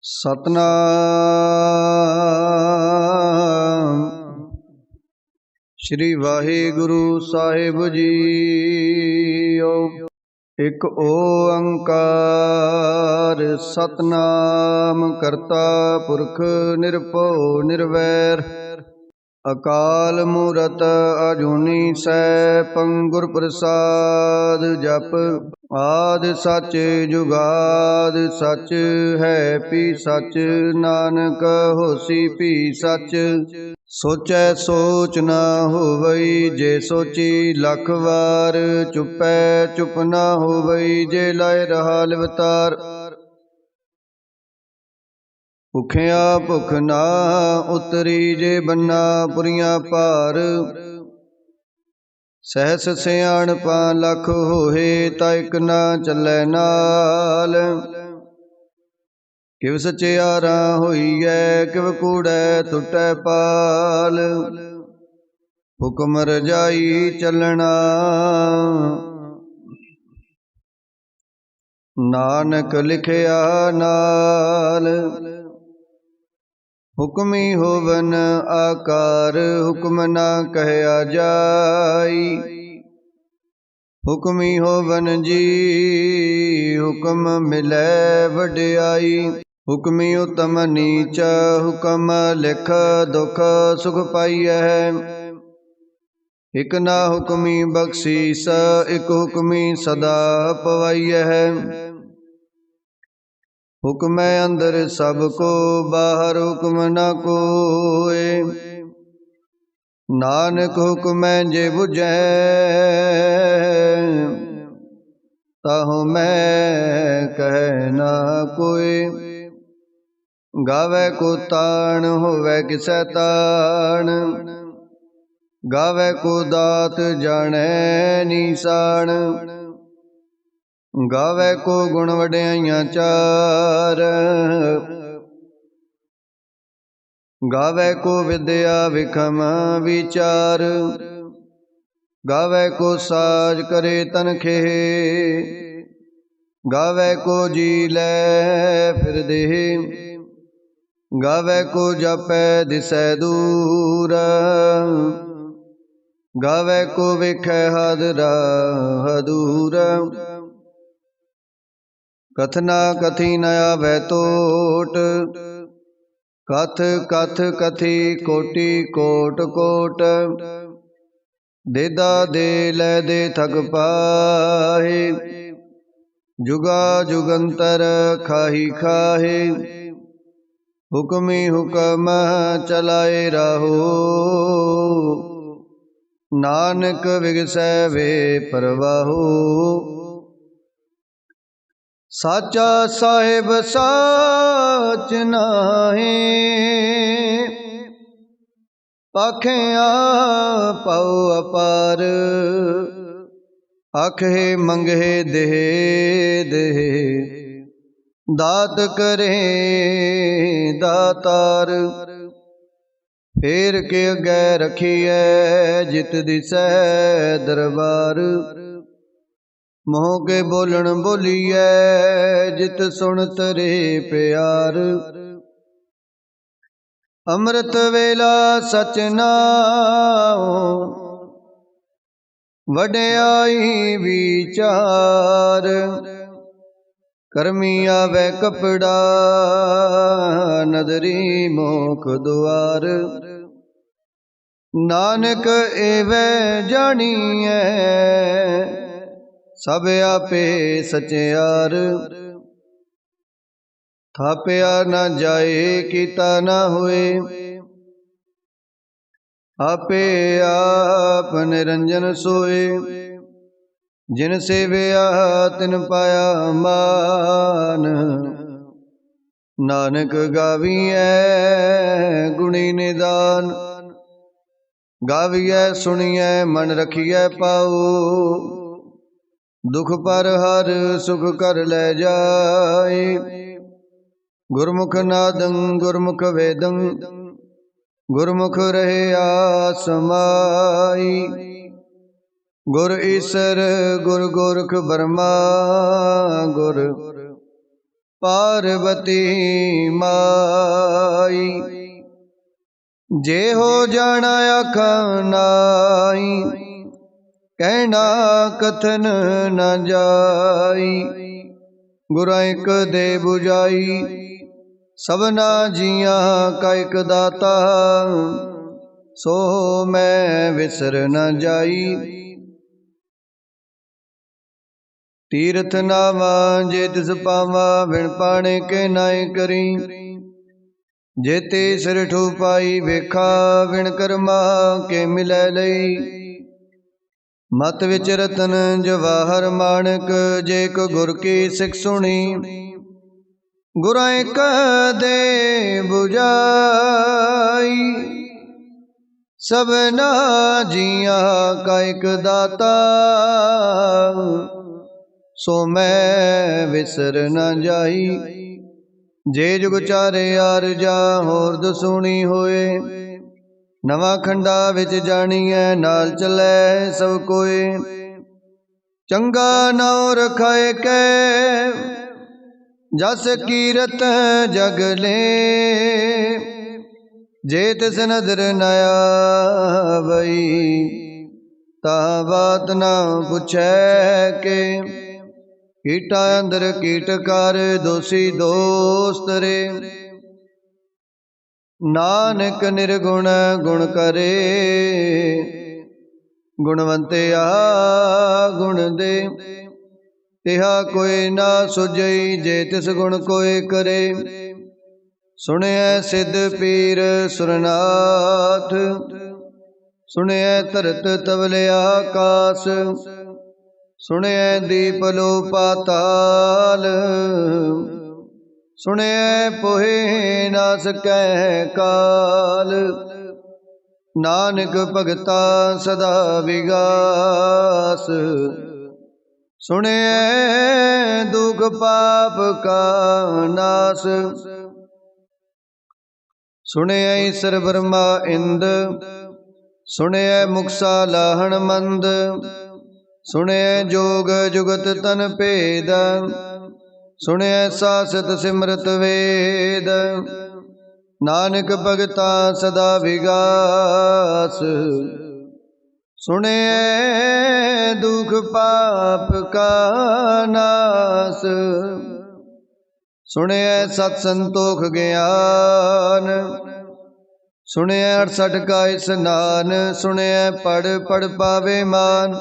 सतनाम श्री वाहिगुरु साहिब जीओ। एक ओंकार सतनाम करता पुरख निरभउ निर्वैर। अकाल मूरत अजूनी सैभं गुर प्रसाद जप। आदि सच जुगाद सच है पी सच। नानक होसी पी सच। सोचै सोच न होवई जे सोची लख वार। चुपै चुप न होवई जे लाए रहा लिवतार। भुखिया भुख ना उतरी जे बन्ना पुरियां पार। सहस सियाणपा लख होए ता इक ना चलै नाल। किव सचियारा होईऐ किव कूड़ै टुटै पाल। हुक्म रजाई चलना नानक लिखिया नाल। हुक्मी होवन आकार हुक्म ना कहया जाई। हुक्मी होवन जी हुक्म मिलै वड्याई। हुक्मी उत्तम नीच हुक्म लिख दुख सुख पाईऐ। इक ना हुक्मी बख्शीस इक हुक्मी सदा पवाईऐ। हुक्मै अंदर सब को बाहर हुक्म न कोय। नानक हुक्मै जे बुझै ताहु मैं कहै ना कोय। गावै को ताण होवै किसै ताण। गावै को दात जाणै नीसाण। गावै को गुण वड्याइयां चार। गावै को विद्या विखम विचार। गावै को साज करे तनखे। गावै को जी लै फिर देह। गावै को जापै दिसै दूर। गावै को वेखै हादरा हदूर। कथना कथी न आवै तोट। कथ कथ कथी कोटि कोट कोट। देदा दे लै दे थक पाहे। जुगा जुगंतर खाही खाहे। हुक्मी हुक्म चलाए राहो। नानक विगसै वे परवाहो। साचा साहिब साच नाहीं। पाखिया पाओ अपार। आखे मंगे देह देह। दात करे दातार। फेर के अगै रखिए जित दिसै दरबार। मोह के बोलन बोलिए जित सुन तरे प्यार। अमृत वेला सच नाओ वड्याई विचार। करमी आवे कपड़ा नदरी मोख द्वार। नानक एवै जानिए सब आपे सचियार। थापिया न जाए कीता न होए। आपे आप निरंजन सोए। जिन सेविया तिन पाया मान। नानक गाविए गुणी निदान। गाविए सुनिए मन रखिए पाओ। दुख पर हर सुख कर ले जाए। गुरमुख नादं गुरमुख वेदं। गुरमुख रहे आसमाई। गुर ईसर गुर गोरख बर्मा। गुर पार्वती माई। जे हो जाना आखा नाई, कहना कथन न जाई। गुर एक दे बुझाई, सबना जिया का एक दाता। सो मैं विसर न जाई। तीरथ नावा जे तिस पावा, बिन पाने के नाय करी। जेते सिर ठू पाई वेखा, बिन कर्मा के मिलै लई। मत विच रतन जवाहर माणक, जे को गुर की सिख सुनी। गुर एक दे बुझाई, सबना जिया का एक दाता। सो मैं विसर न जाई। जे जुग चारे यार जा, होर दसूनी होए। नवा खंडा विच जानिए, नाल चलै सब कोए। चंगा नाम रखाए कै, जस कीरत जग ले। जे तिस नदर न आवई, ता बात न पुछै के। कीटा अंदर कीटकार, दोषी दोस्त रे। नानक निर्गुण गुण करे, गुणवंतिया गुण दे। तिहा कोई ना सुझई, जे तिस गुण कोई करे। सुनिए सिद्ध पीर सुरनाथ, सुनिए तरत तवले आकाश। सुनिए दीप लो पाताल, सुनिए पोहे ना सकै काल। नानक भगता सदा विगास, सुनिए दुख पाप का नाश। सुनिए ईश्वर ब्रह्मा इंद, सुनिए मुक्सा लाहण मंद। सुनिए जोग जुगत तन भेद, सुनिए सासत सिमरत वेद। नानक भगता सदा विगास, सुनिए दुख पाप का नाश। सुनिए सत संतोख ज्ञान, सुनिए 68 का स्नान। सुनिए पढ़ पढ़ पावे मान,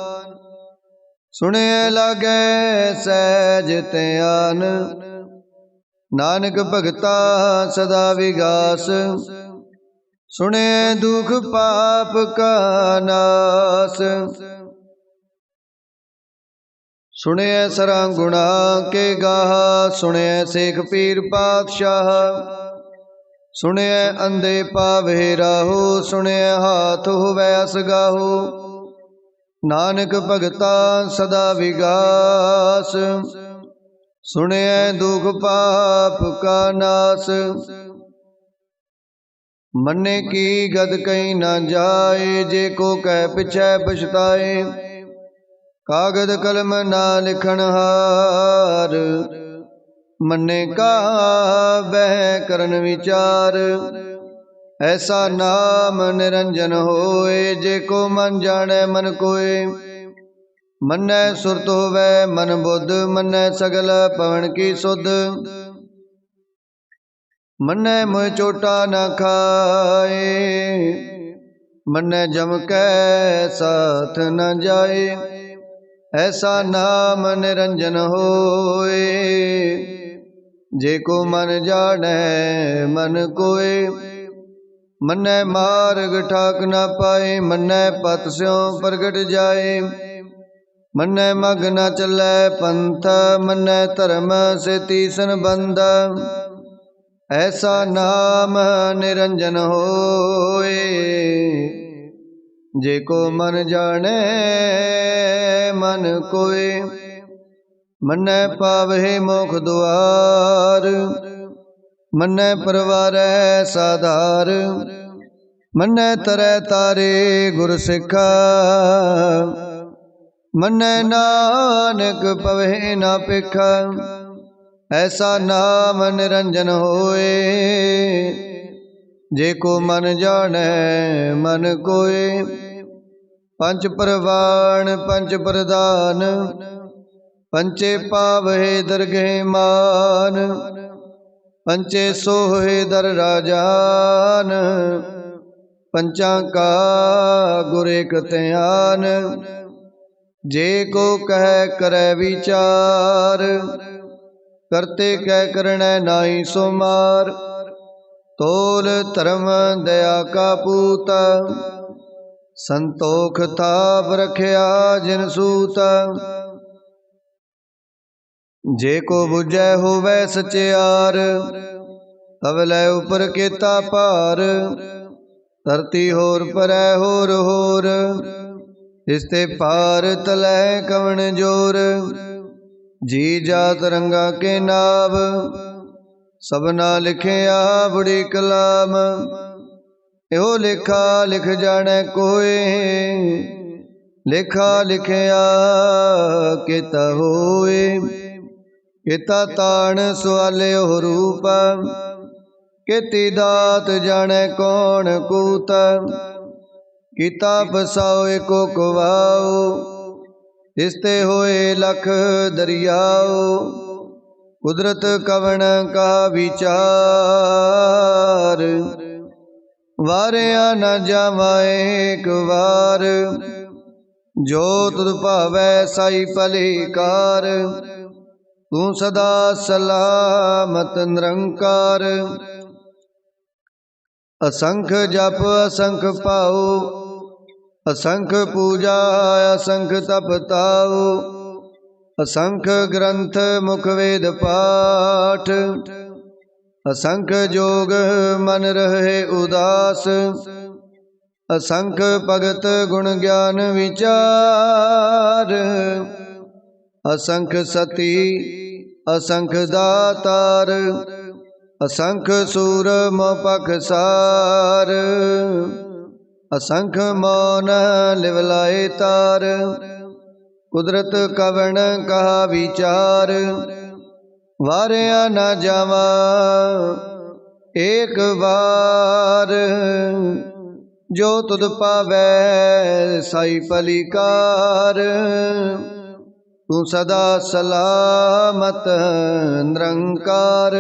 सुनिए लागे सहज ध्यान। नानक भगता सदा विगास, सुनिए दुख पाप का नाश। सुनिए सरा गुणा के गाहा, सुनिए शेख पीर पातशाह। सुनिए अंधे पावे राहु, सुनिए हाथ होवै असगाहु। नानक भगता सदा विगास, सुनिए दुख पाप का नाश। मन्ने की गद कहीं न जाए, जे को कह पिछै पछताए। कागद कलम ना लिखन हार, मन्ने का बह करन विचार। ऐसा नाम निरंजन होए, जे को मन जाने मन कोय। मन्नै सुरत होवै मन बुद्ध, मन्नै सगल पवन की सुध। मन्नै मुँह चोटा न खाए, मन्नै जम कै साथ न जाए। ऐसा नाम निरंजन होए, जे को मन जाने मन कोय। मन्नै मार्ग ठाक न पाए, मन्नै पत स्यों प्रगट जाए। मन्नै मग न चलै पंथ, मन्नै धर्म से तीसन बंध। ऐसा नाम निरंजन होए, जे को मन जाने मन कोय। मन्नै पावे मोख दुआर, मन्नै परवारै साधार। मन्नै तरै तारे गुर सिखा, मन्नै नानक पवे ना पिखा। ऐसा नाम निरंजन होए, जेको मन जाने मन कोय। पंच प्रवाण पंच प्रदान, पंचे पावहे दरगह मान। पंचे सोहे दर राजान, पंचा का गुर एक ध्यान। जे को कह करे विचार, करते कह करने नाई सो मार। तोल धर्म दया का पूत, संतोख थाप रखया जिन सूत। जे को बुझै होवै सचियार, तब लै उपर केता पार। धरती होर परै होर होर, इसते पार तलै कवन जोर। जी जात रंगा के नाव, सबना लिखिया बड़ी कलाम। एहो लेखा लिख जाने कोय, लेखा लिखिया केता होए। केता ताण सुआले हो रूप, केती दात जाने कौन कूत। कीता बसाओ एको कुवाओ, इसते होए लख दरियाओ। कुदरत कवन का विचार, वारिया न जावा एक बार। जो तुद भावै साई भलीकार, तू सदा सलामत निरंकार। असंख जप असंख पाओ, असंख पूजा असंख तप ताओ। असंख ग्रंथ मुख वेद पाठ, असंख जोग मन रहे उदास। असंख भगत गुण ज्ञान विचार, असंख सती असंख दातार। असंख सूर मोह पखसार, असंख मौन लिवलाए तार। कुदरत कवन कहा विचार, वारिया न जावा एक बार। जो तुद पावै साई भलीकार, तू सदा सलामत निरंकार।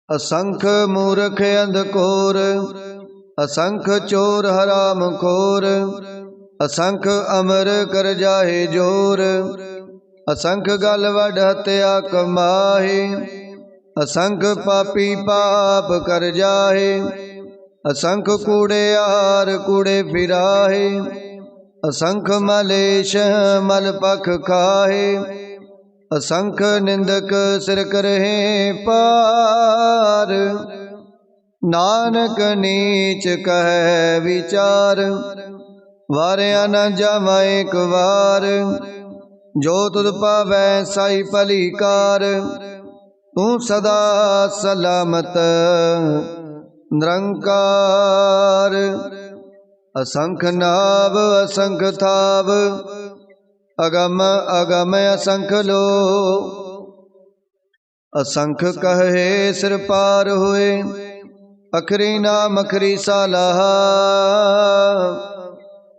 असंख मूर्ख अंधकोर, असंख चोर हराम खोर। असंख अमर कर जाहे जोर, असंख गल वड हत्या कमाहे। असंख पापी पाप कर जाहे, असंख कूड़ेयार कूड़े फिराहे। असंख मलेश मल पख खाहे, असंख निंदक सिर करहे पार। नानक नीच कहे विचार, वारिया न जावा एक बार। जो तुद पावै साई भलीकार, तू सदा सलामत निरंकार। असंख नाव असंख थाव, अगम अगम असंख लो। असंख कहे सिर पार होए, अखरी नाम अखरी सालाहा।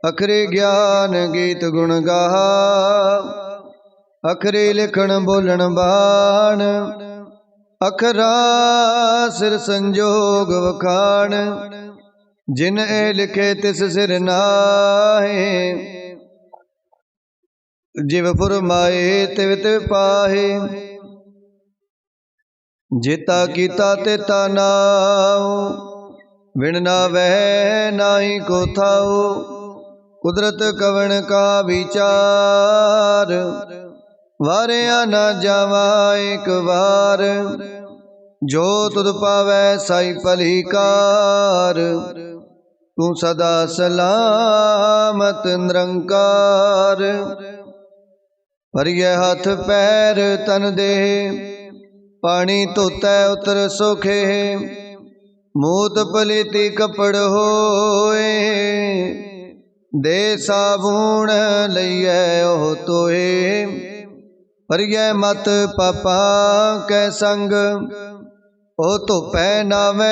अखरी ज्ञान गीत गुण गाहा, अखरी लिखण बोलण बाण। अखरा सिर संजोग वखाण, जिन ए लिखे तिस सिर नाहे। जिव फुरमाए तिव तिव पाहे, जेता कीता तेता नाओ। विण ना वह नाही को थाओ, कुदरत कवन का विचार। वारिया न जावा एक बार, जो तुद पावै साई भलीकार। तू सदा सलामत निरंकार। भरिए हाथ पैर तन दे, पानी धोतै उतर सोखे। मूत पलीती कपड़ होए, दे साबुण लईए ओह तोए। हरियै मत पापा कै संग, ओ धुपै नावै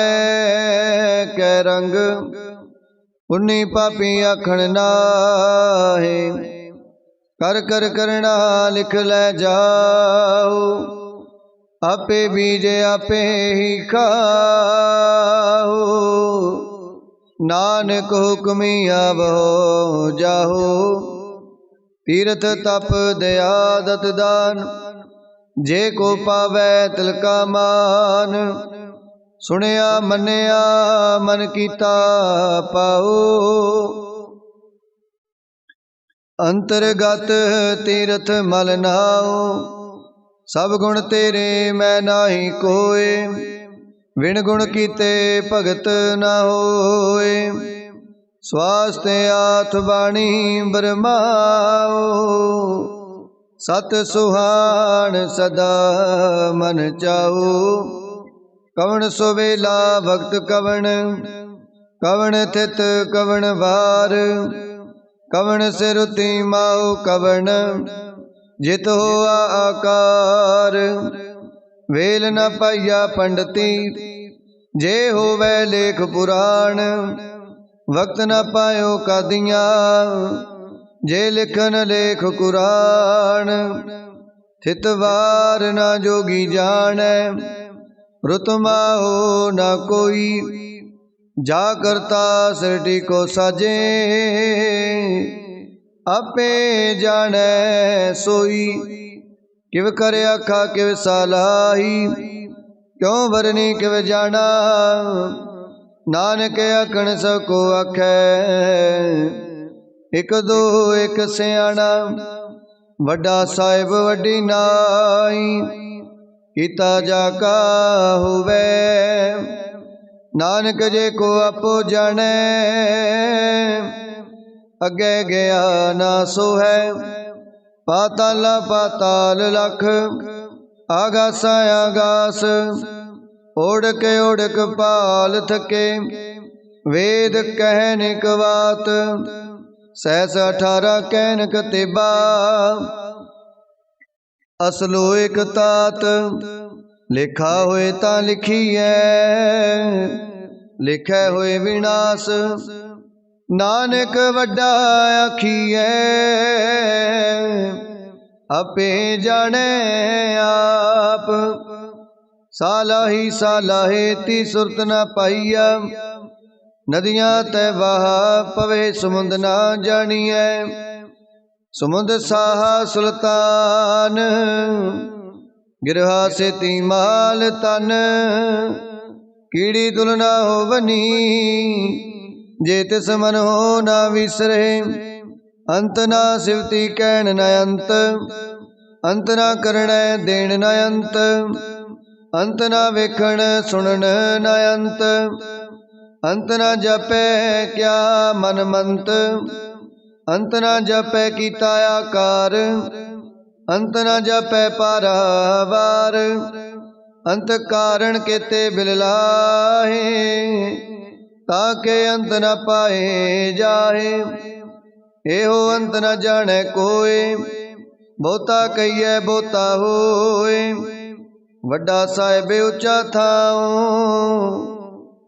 कै रंग। पुन्नी पापी आखण नाहे, कर कर करना लिख लै जाओ। आपे बीजे आपे ही खाओ, नानक हुक्मी आवो जाहो। तीरथ तप दया दत दान, जे को पावै तिलका मान। सुनिया मन्निया मन कीता पाओ, अंतरगत तीरथ मल नाओ। सब गुण तेरे मैं नाही कोय, विण गुण कीते भगत न होए। स्वास्थ आठ बाणी बरमाओ, सत सुहान सदा मन चाओ। कवण सुवेला भगत कवण, कवण थित कवण वार। कवण सिरुति माओ कवण, जित होआ आकार। वेल न पाइया पंडिती, जे होवै लेख पुराण। वक्त न पायो कादियाँ, जे लिखन लेख कुरान। थित वार न जोगी जानै, रुत माहो न कोई। जा करता सृष्टि को साजे, आपे जानै सोई। किव कर आखा किव सालाही, क्यों वरनी किव जाना। नानक आखण सब को आखै, एक दो एक सियाणा। वड्डा साहिब वड्डी नाई, कीता जाका होवै। नानक जे को आपो जानै, अगे गया ना सो है। पाताल पाताल लख, आगासा आगास। ओढ़क ओढ़क पाल थके, वेद कहनिक बात। सहस 18 कहनक तिबा, असलो एक तात। लिखा होए ता लिखीऐ, लिखै होए विनाश। नानक वड्डा आखीऐ, आपे जाने आप। सालाही सालाहे ती सुरत न पाइया, नदियाँ तै बहा पवे समुंद ना जानिए। समुंद साहा सुल्तान, गिरहा से ती माल तन। कीड़ी तुलना हो बनी, जे तिस मन हो ना विसरे। अंत ना सिवती कहन न अंत, अंत ना करण देन न अंत। अंत ना वेखण सुनन न अंत, अंत ना जपै क्या मन मंत। अंत ना जपै कीता आकार, अंत ना जपै पारावार। अंत कारण केते बिललाहे, ताके अंत न पाए जाहे। एहो अंत न जाने कोय, बहुता कहिए बहुता होए। वड्डा साहिब ऊंचा थाओ,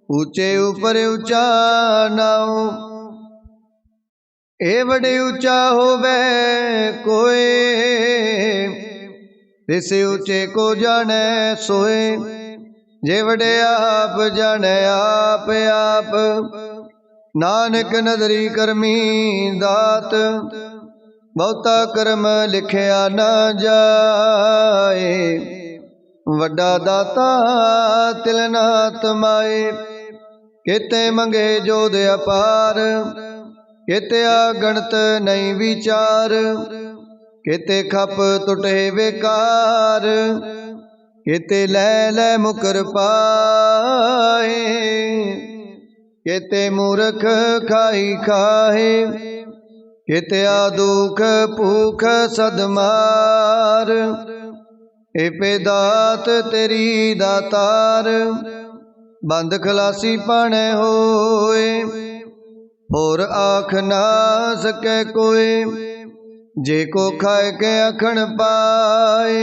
ऊंचे ऊपर ऊंचा नाओ। ए बड़े ऊंचा होवे कोय, तिस ऊंचे को जाने सोए। जे वडे आप जाने आप आप, नानक नदरी करमी दात। बहुता कर्म लिखिया न जाए, वड्डा दाता तिल ना तमाए। केते मंगे जोध अपार, केते गणत नहीं विचार। केते खप टुटे बेकार, केते लै लै मुकर पाए। केते मूर्ख खाई खाए, केते दुख भूख सदमार। ए पेदात तेरी दातार, बंद खलासी पाने होए। होर आख ना सके कोई, जे को खाए के अखण पाए,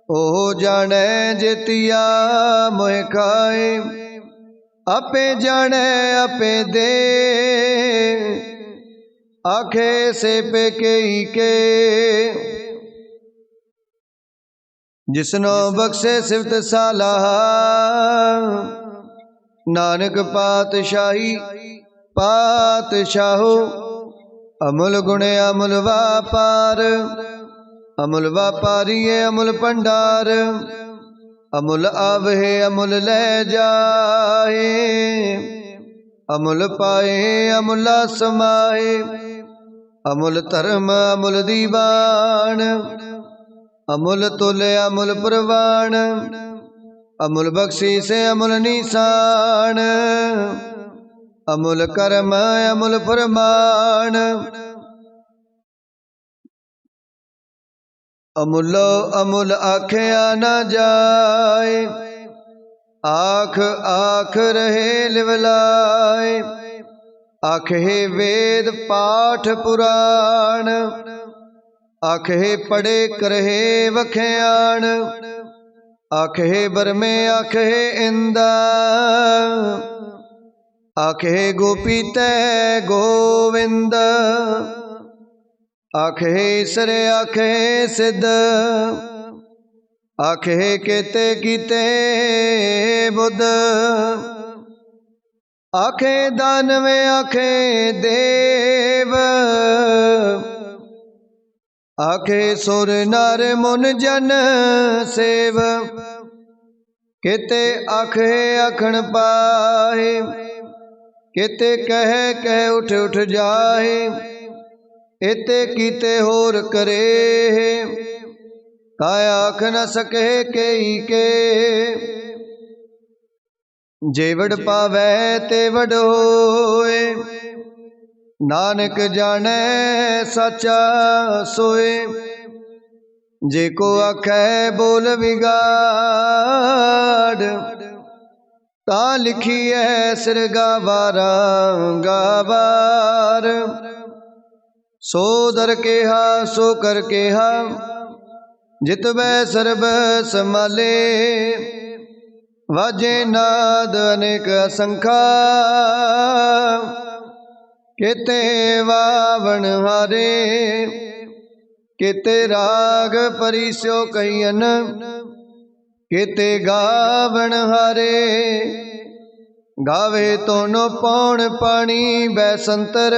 ओह जाने जेतिया मोह खाए। आपे जाने आपे दे, आखे से पे कई के। जिसनो बख्शे सिफत सालाह, नानक पातशाही पातशाहो। अमुल गुणे अमुल व्यापार, अमुल व्यापारी अमुल भंडार। अमुल आवहे अमुल ले जाए, अमुल पाए अमुल समाए। अमुल धर्म अमुल दीवान, अमुल तुल अमुल प्रवान। अमुल बख्शी से अमुल निशान, अमुल कर्म अमुल फरमान। अमुलो अमुल आख्या न जाए, आख आख रहे लिवलाए। आखे वेद पाठ पुराण, आखे पढ़े करहे वख्याण। आखे बरमे आखे इंदा, आखे गोपी तै गोविंद। आखे सरे आखे सिद्ध, आखे केते कीते बुद्ध। आखे दानवे आखे देव, आखे सुर नर मुन जन सेव। केते आखे अखण पाए, केते कह कह उठ उठ जाए। एते कीते होर करे, ताया आख न सके कई के। जे वड पावै ते वड होए, नानक जाने सचा सोए। जे को आखै बोल बिगाड़, ता लिखी है सिर गावारा गावार। सो दर केहा सो कर केहा, जित बै सर्ब समाले। वाजे नाद अनेक असंखा, केते वावण हारे। केते राग परिस्यो कहियन, केते गावण हारे। गावे तो नो पौण पानी बैसंतर,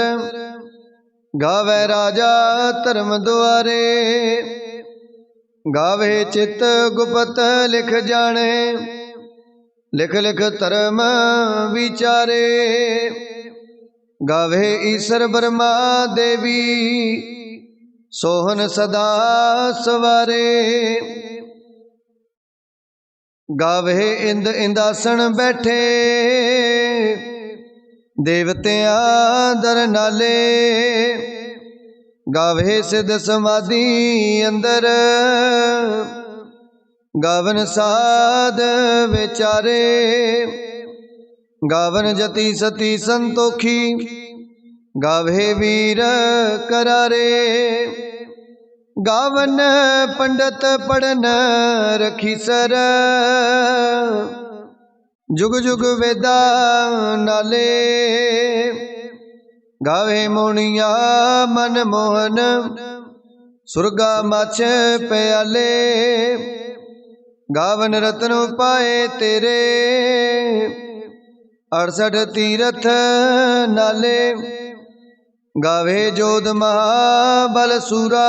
गावे राजा धर्म द्वारे। गावे चित गुपत लिख जाने, लिख लिख धर्म विचारे। गावे ईश्वर ब्रह्मा देवी, सोहन सदा सवारे। गावे इंद इंदासन बैठे, देवतियां दर नाले। गावे सिद्ध समाधि अंदर, गावन साध विचारे। गावन जति सती संतोखी, गावे वीर करारे। गावन पंडित पढ़न रखी सर, जुग जुग वेदा नाले। गावे मोनिया मन मोहन, सुरगा माछ प्याले। गावन रतन पाए तेरे, 68 तीरथ नाले। गावे जोध महाबल सूरा,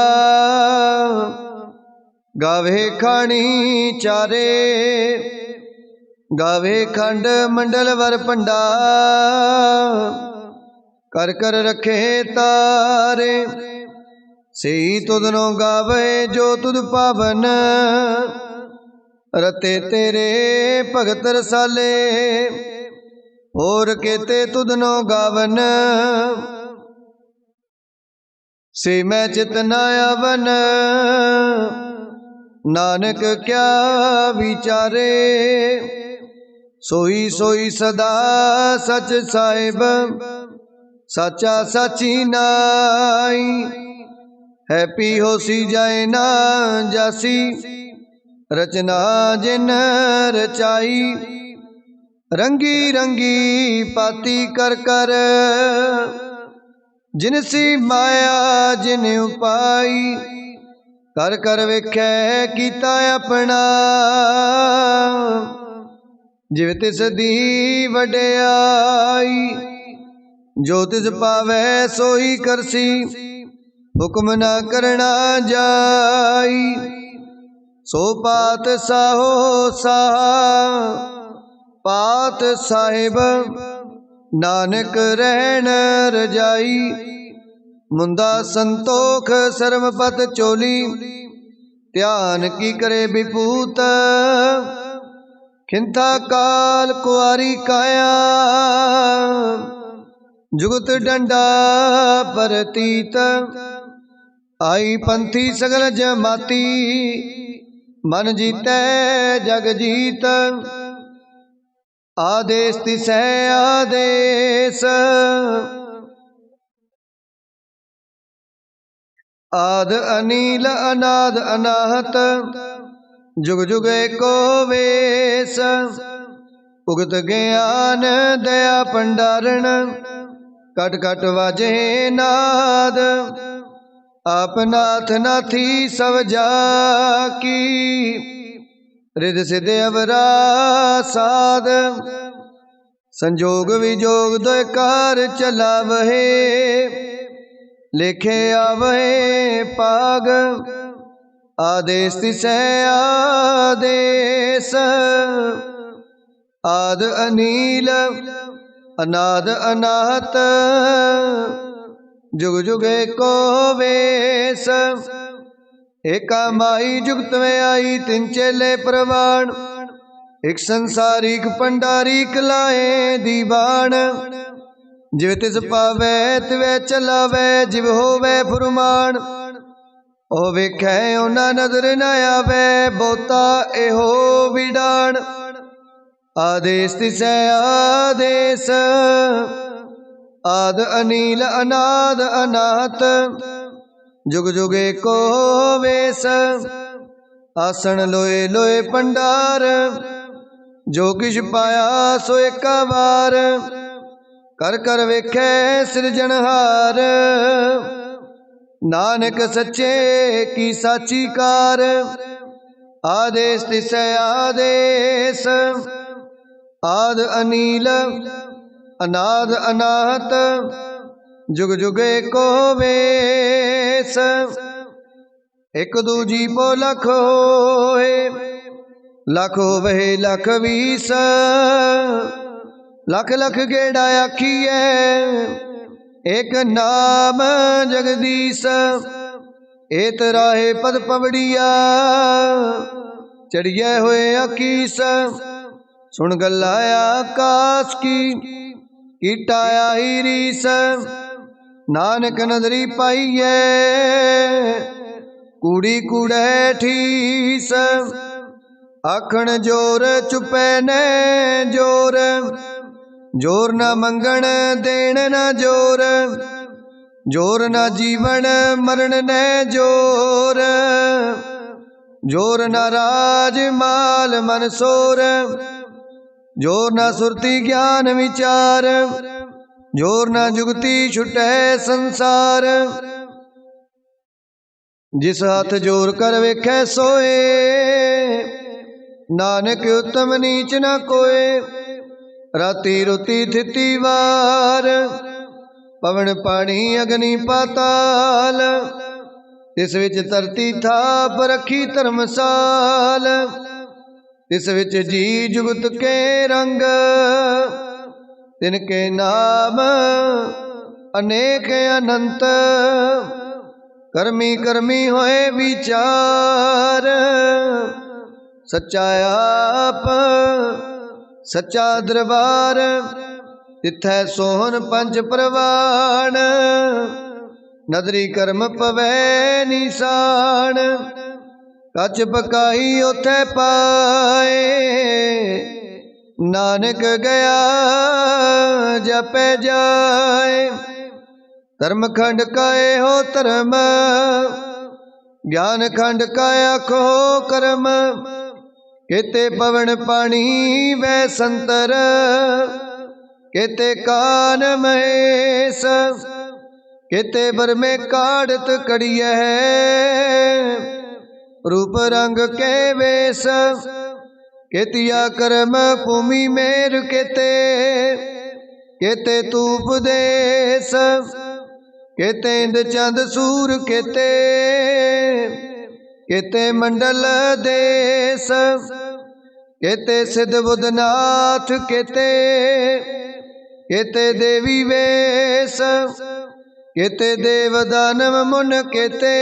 गावे खानी चारे। गावे खंड मंडल वर पंडा, कर कर रखे तारे। सही तुदनो गावे जो तुद पावन, रते तेरे भगत रसाले। और केते तुदनो गावन, से मैं चित न आवन। नानक क्या विचारे, सोई सोई सदा सच साहिब। साचा साची नाई, हैपी होसी जाए ना जासी, रचना जिन रचाई। रंगी रंगी पाती कर कर, जिनसी माया जिन उपाई। कर कर वेखै कीता अपना, जिव तिस दी वडियाई। जो तिस पावै सोई करसी, हुक्म ना करना जाई। सो पात साहो साहा, पात साहिब नानक रहन रजाई। मुंदा संतोख सरमपत चोली, ध्यान की करे विपूत। खिंथा काल कुआरी काया, जुगत डंडा परतीत। आई पंथी सगल जमाती, मन जीतै जग जीत। आदेश तिसै आदेश, आद अनील अनाद अनाहत। जुग जुग एको वेश, उगत ज्ञान दया भंडारण। कट कट वाजे नाद, आप नाथ नाथी सब जाकी। रिद सिद्ध अवरा साध, संजोग विजोग दोय कार चलावहे। लेखे आवहे पाग, आदेश तिसै आदेश। आद अनील अनाद अनाहत, जुग जुग एको वेश। एका माई जुगत में आई, तिन चेले प्रवाण। एक संसारिक पंडारिक लाए दीवान। जिव तिस पावै तिवै चलावै, जिव होवै फुरमान। ओ वेखै ओना नजर न आवै, बहुता एहो विडाण। आदेश तिसै आदेश, आद अनील अनाद अनाहत। जुग जुग एको वेश, आसन लोए लोए भंडार। जो किश पाया सो एका वार, कर कर वेखै सिरजनहार। नानक सच्चे की साची कार, आदेश तिसै आदेश। आद अनील अनाद अनाहत, जुग जुग एको वेश। एक दूजी पो लख होए, लख होवे लख बीस। लख लख गेड़ा आखिए, एक नाम जगदीश। एत राहे पद पवड़िया, चढ़िए हुए अकीस। सुन गल्ला आकाश की, कीटाया ही रीस। नानक नदरी पाइए, कूड़ी कूड़े ठीस। आखण जोर चुपै ने जोर, जोर न मंगण देण न जोर। जोर न जीवन मरण ने जोर, जोर न राज माल मनसोर। जोर न सुरती ज्ञान विचार, जोर न जुगती छुटै संसार। जिस हाथ जोर कर वेखै सोए, नानक उत्तम नीच न कोय। राती रुती थिती वार, पवन पानी अग्नि पाताल। तिस विच धरती थाप रखी धर्मसाल। तिस विच जी जुगत के रंग, तिनके नाम अनेक अनंत। कर्मी कर्मी होए विचार, सच्चा आप सच्चा दरबार। तिथै सोहन पंच प्रवाण, नदरी कर्म पवै निशान। कच पकाई उथै पाए, नानक गया जपै जाए। धर्म खंड काए हो धर्म, ज्ञान खंड काय आखो कर्म। केते पवन पानी वै संतर, केते कान महेश। केते बर में काढ़त कड़िय है, रूप रंग के वेश। केतिया कर्म भूमि मेर केते, केते तूप देश। केते इंद चंद सूर केते, केते मंडल देश। केते सिद्ध बुधनाथ केते, केते देवी वेश। केते देव दानव मुन केते,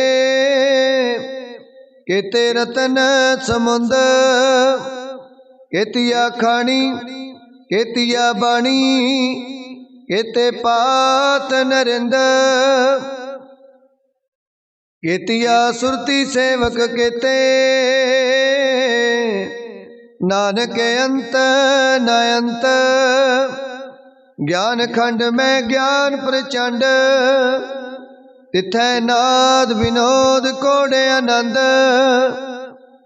केते रतन समुंद। केतिया खानी केतिया बाणी, केते पात नरिंद। केतिया सुरती सेवक केते, नानक अंत न अंत। ज्ञान खंड में ज्ञान प्रचंड, तिथै नाद विनोद कोड़े आनंद।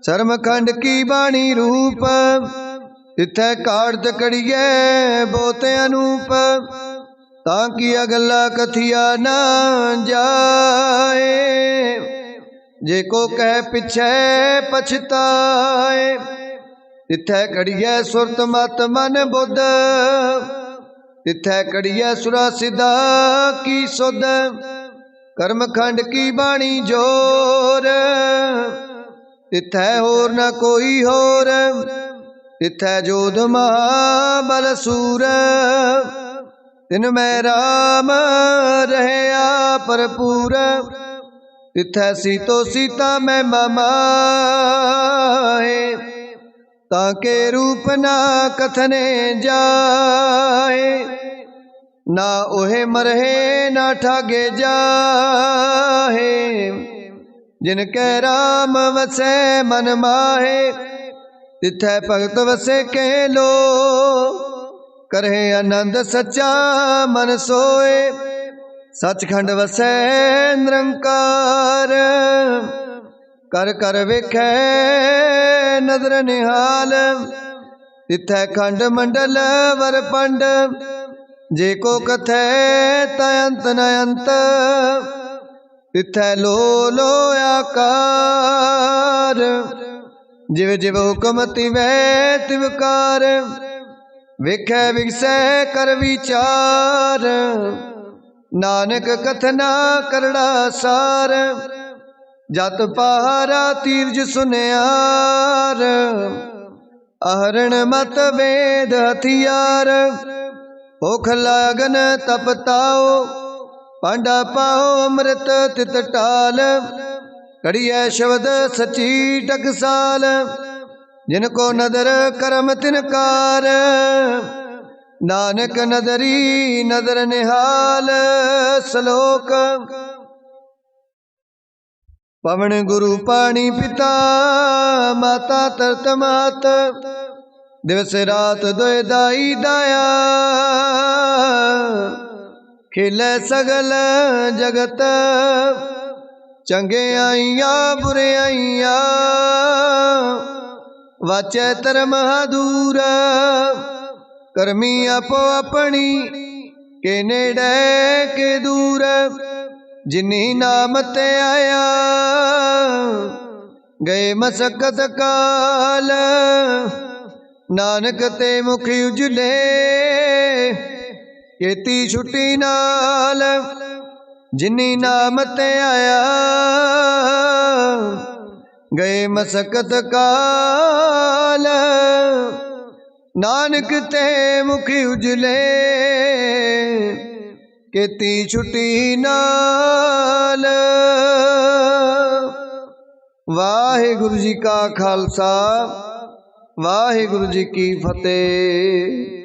शर्म खंड की बाणी रूप, तिथै काढ़त कड़िए बोते अनूप। ताकि अगला कथिया ना जाए, जेको कह पिछे पछताए। तिथै कड़िए सुरत मत मन बुध, तिथै कड़िए सुरा सिद्धा की सुध। कर्म खंड की बाणी जोर, तिथै होर न कोई होर। तिथै जोध महाबल सूर, तिन में राम रहया भरपूर। तिथै सीतो सीता में ममाए, ताके रूप ना कथने जाए। ना ओहे मरहे ना ठागे जाहे, जिनके राम वसे मन माहे। तिथै भगत वसे के लो, करहे आनंद सच्चा मन सोए। सचखंड वसै निरंकार, कर कर वेखै नदर निहाल। तिथै खंड मंडल वर पंड, जेको कथै तयंत न अंत। तिथै लो लो आकार, जिव जिव हुक्म तिवै तिवकार। वेखै विगसै कर विचार, नानक कथना करड़ा सार। जत पहारा तीरज सुनियार, आहरण मत वेद हथियार। भुख लागन तप ताओ, पांडा पाओ अमृत तित टाल। कड़िए शब्द सची टकसाल, जिनको नदर करम तिनकार। नानक नदरी नदर निहाल। श्लोक। पवन गुरु पानी पिता, माता तरत मात। दिवस रात दोए दाई दाया, खिले सगल जगत। चंगे आईया बुरे आईया, वाचे धर्म दूर। करमी आपो अपनी, के नेड़े के दूर। जिन्नी नाम ते आया, गए मसकत काल। नानक ते मुख उजले, केती छुट्टी नाल। जिन्नी नाम ते आया, गए मसकत काल। नानक ते मुख उजले, केती छुट्टी नाल। वाहिगुरु जी का खालसा, वाहिगुरु जी की फतेह।